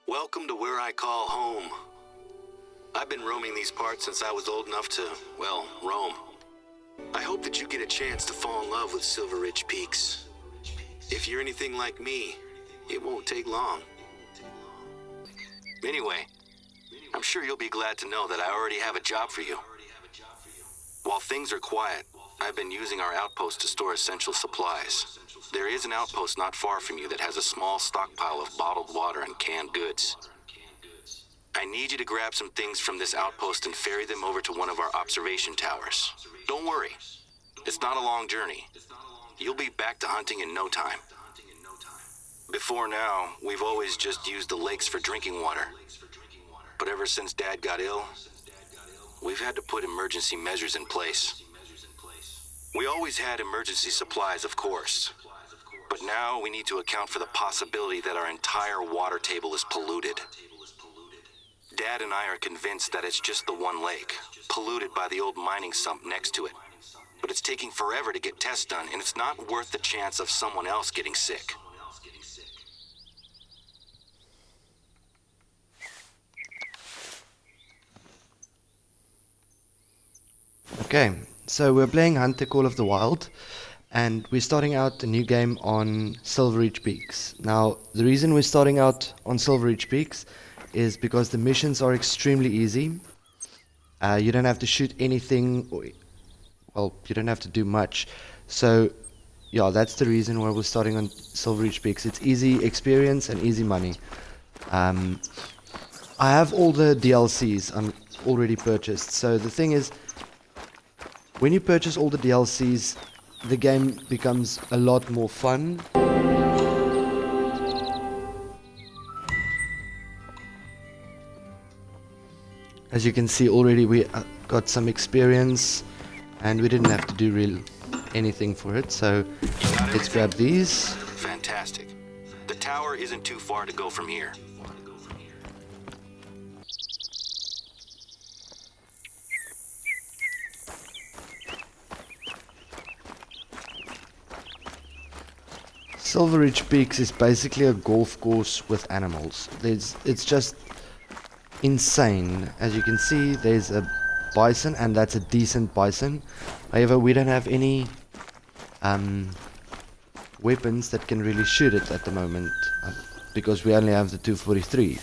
Welcome to where I call home. I've been roaming these parts since I was old enough to, well, roam. I hope that you get a chance to fall in love with Silver Ridge Peaks. If you're anything like me, it won't take long. Anyway, I'm sure you'll be glad to know that I already have a job for you. While things are quiet, I've been using our outpost to store essential supplies. There is an outpost not far from you that has a small stockpile of bottled water and canned goods. I need you to grab some things from this outpost and ferry them over to one of our observation towers. Don't worry, it's not a long journey. You'll be back to hunting in no time. Before now, we've always just used the lakes for drinking water. But ever since Dad got ill, we've had to put emergency measures in place. We always had emergency supplies, of course. But now we need to account for the possibility that our entire water table is polluted. Dad and I are convinced that it's just the one lake, polluted by the old mining sump next to it. But it's taking forever to get tests done, and it's not worth the chance of someone else getting sick. Okay, so we're playing Hunter Call of the Wild, and we're starting out a new game on Silver Ridge Peaks. Now, the reason we're starting out on Silver Ridge Peaks is because the missions are extremely easy. You don't have to shoot anything, well, you don't have to do much. So, yeah, that's the reason why we're starting on Silver Ridge Peaks. It's easy experience and easy money. I have all the DLCs already purchased, so the thing is, when you purchase all the DLCs, the game becomes a lot more fun. As you can see already, we got some experience and we didn't have to do anything for it, so let's grab these. Fantastic. The tower isn't too far to go from here. Silver Ridge Peaks is basically a golf course with animals. It's just insane. As you can see, there's a bison, and that's a decent bison. However, we don't have any weapons that can really shoot it at the moment, because we only have the 243.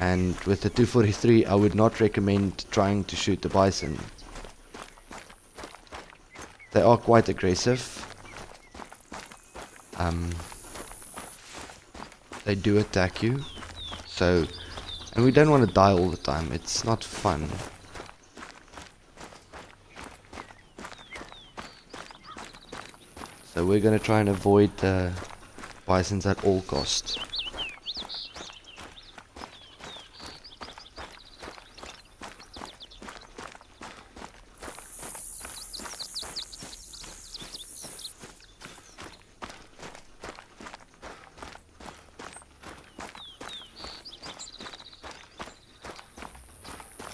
And with the 243, I would not recommend trying to shoot the bison. They are quite aggressive. They do attack you, and we don't want to die all the time. It's not fun. So we're going to try and avoid the bisons at all costs.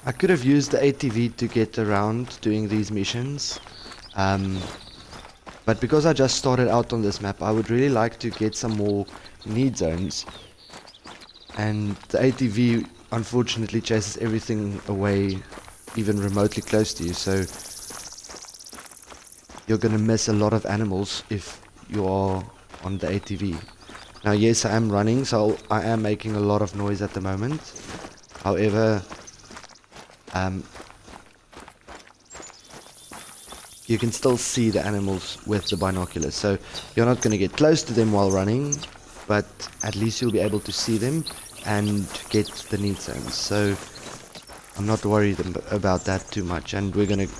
I could have used the ATV to get around doing these missions, but because I just started out on this map, I would really like to get some more need zones, and the ATV unfortunately chases everything away even remotely close to you, so you're gonna miss a lot of animals if you are on the ATV. Now yes, I am running, so I am making a lot of noise at the moment. However, you can still see the animals with the binoculars, so you're not going to get close to them while running, but at least you'll be able to see them and get the need zones. So I'm not worried about that too much, and we're going to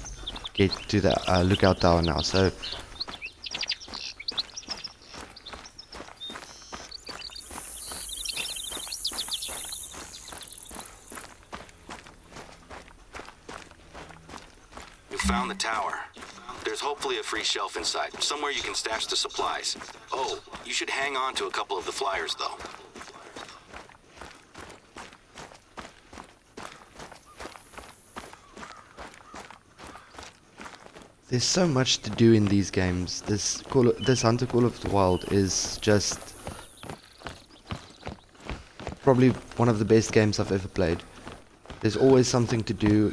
get to the lookout tower now. So You found the tower. There's hopefully a free shelf inside, somewhere you can stash the supplies. Oh, you should hang on to a couple of the flyers, though. there's so much to do in these games. This Hunter Call of the Wild is just probably one of the best games I've ever played. There's always something to do,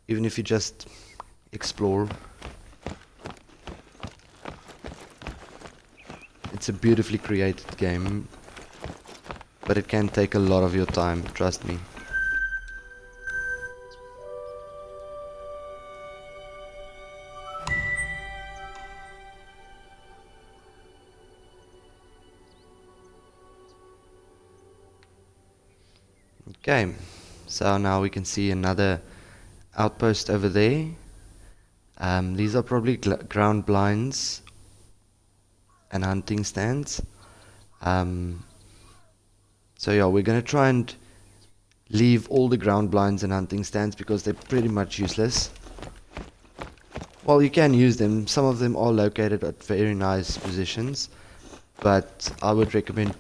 even if you just explore. It's a beautifully created game, but it can take a lot of your time, trust me. Okay, so now we can see another outpost over there. These are probably ground blinds and hunting stands. So yeah, we're gonna try and leave all the ground blinds and hunting stands because they're pretty much useless. Well, you can use them. Some of them are located at very nice positions, but I would recommend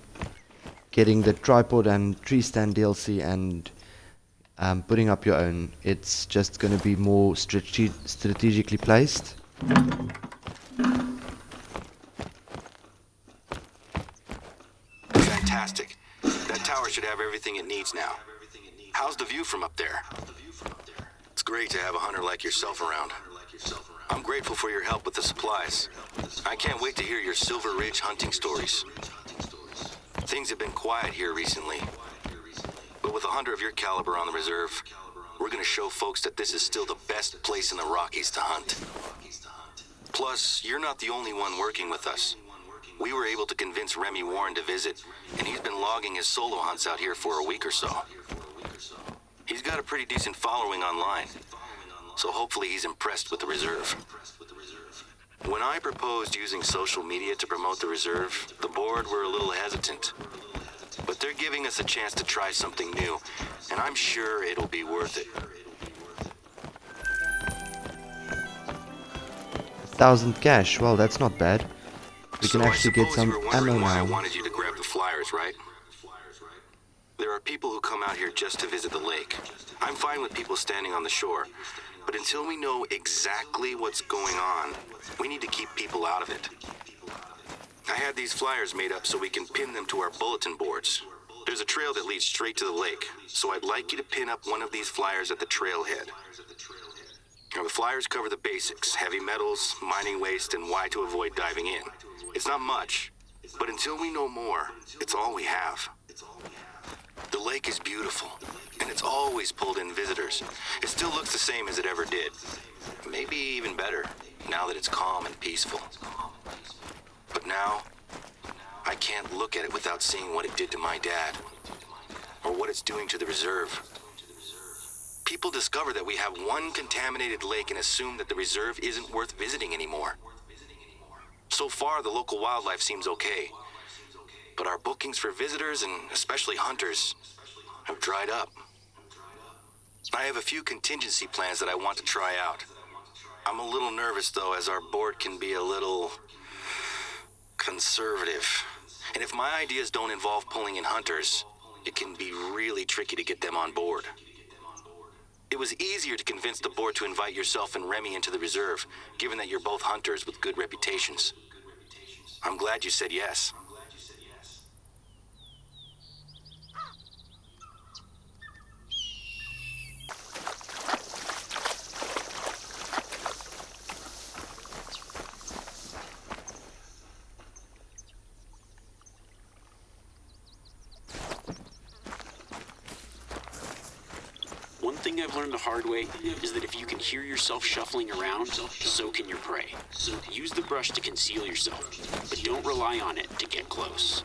getting the tripod and tree stand DLC and putting up your own. It's just going to be more strategically placed. Fantastic. That tower should have everything it needs now. How's the view from up there? It's great to have a hunter like yourself around. I'm grateful for your help with the supplies. I can't wait to hear your Silver Ridge hunting stories. Things have been quiet here recently, but with a hunter of your caliber on the reserve, we're gonna show folks that this is still the best place in the Rockies to hunt. Plus, you're not the only one working with us. We were able to convince Remy Warren to visit, and he's been logging his solo hunts out here for a week or so. He's got a pretty decent following online, so hopefully he's impressed with the reserve. When I proposed using social media to promote the reserve, the board were a little hesitant. But they're giving us a chance to try something new, and I'm sure it'll be worth it. 1,000 cash, well that's not bad. We can actually get some ammo why I now. wanted you to grab the flyers, right? There are people who come out here just to visit the lake. I'm fine with people standing on the shore, but until we know exactly what's going on, we need to keep people out of it. I had these flyers made up so we can pin them to our bulletin boards. There's a trail that leads straight to the lake, so I'd like you to pin up one of these flyers at the trailhead. Now, the flyers cover the basics: heavy metals, mining waste, and why to avoid diving in. It's not much, but until we know more, it's all we have. The lake is beautiful, and it's always pulled in visitors. It still looks the same as it ever did. Maybe even better, now that it's calm and peaceful. But now, I can't look at it without seeing what it did to my dad, or what it's doing to the reserve. People discover that we have one contaminated lake and assume that the reserve isn't worth visiting anymore. So far, the local wildlife seems okay, but our bookings for visitors, and especially hunters, have dried up. I have a few contingency plans that I want to try out. I'm a little nervous, though, as our board can be a little conservative. And if my ideas don't involve pulling in hunters, it can be really tricky to get them on board. It was easier to convince the board to invite yourself and Remy into the reserve, given that you're both hunters with good reputations. I'm glad you said yes. One thing I've learned the hard way is that if you can hear yourself shuffling around, so can your prey. Use the brush to conceal yourself, but don't rely on it to get close.